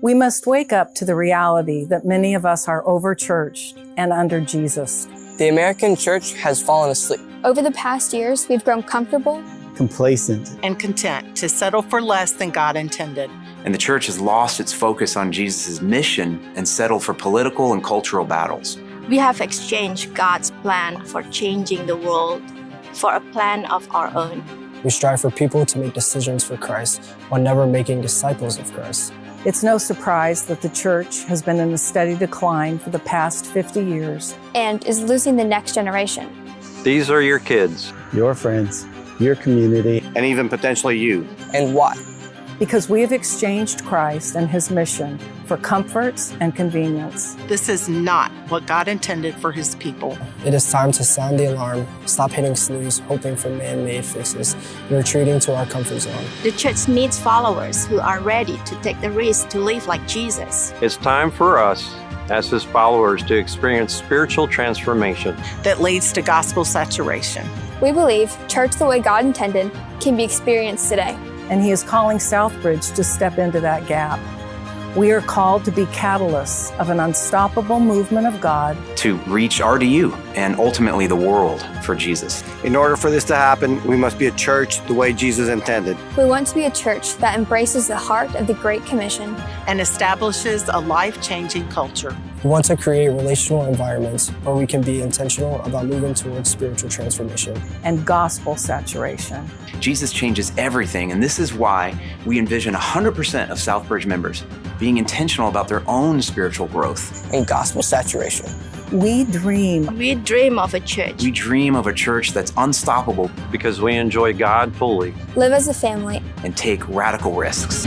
We must wake up to the reality that many of us are over-churched and under Jesus. The American church has fallen asleep. Over the past years, we've grown comfortable, complacent, and content to settle for less than God intended. And the church has lost its focus on Jesus' mission and settled for political and cultural battles. We have exchanged God's plan for changing the world for a plan of our own. We strive for people to make decisions for Christ while never making disciples of Christ. It's no surprise that the church has been in a steady decline for the past 50 years and is losing the next generation. These are your kids, your friends, your community, and even potentially you. And why? Because we have exchanged Christ and his mission for comforts and convenience. This is not what God intended for his people. It is time to sound the alarm, stop hitting snooze, hoping for man-made fixes, and retreating to our comfort zone. The church needs followers who are ready to take the risk to live like Jesus. It's time for us, as his followers, to experience spiritual transformation that leads to gospel saturation. We believe church the way God intended can be experienced today. And he is calling Southbridge to step into that gap. We are called to be catalysts of an unstoppable movement of God to reach RDU and ultimately the world for Jesus. In order for this to happen, we must be a church the way Jesus intended. We want to be a church that embraces the heart of the Great Commission and establishes a life-changing culture. We want to create relational environments where we can be intentional about moving towards spiritual transformation and gospel saturation. Jesus changes everything, and this is why we envision 100% of Southbridge members being intentional about their own spiritual growth and gospel saturation. We dream of a church. We dream of a church that's unstoppable because we enjoy God fully, live as a family, and take radical risks.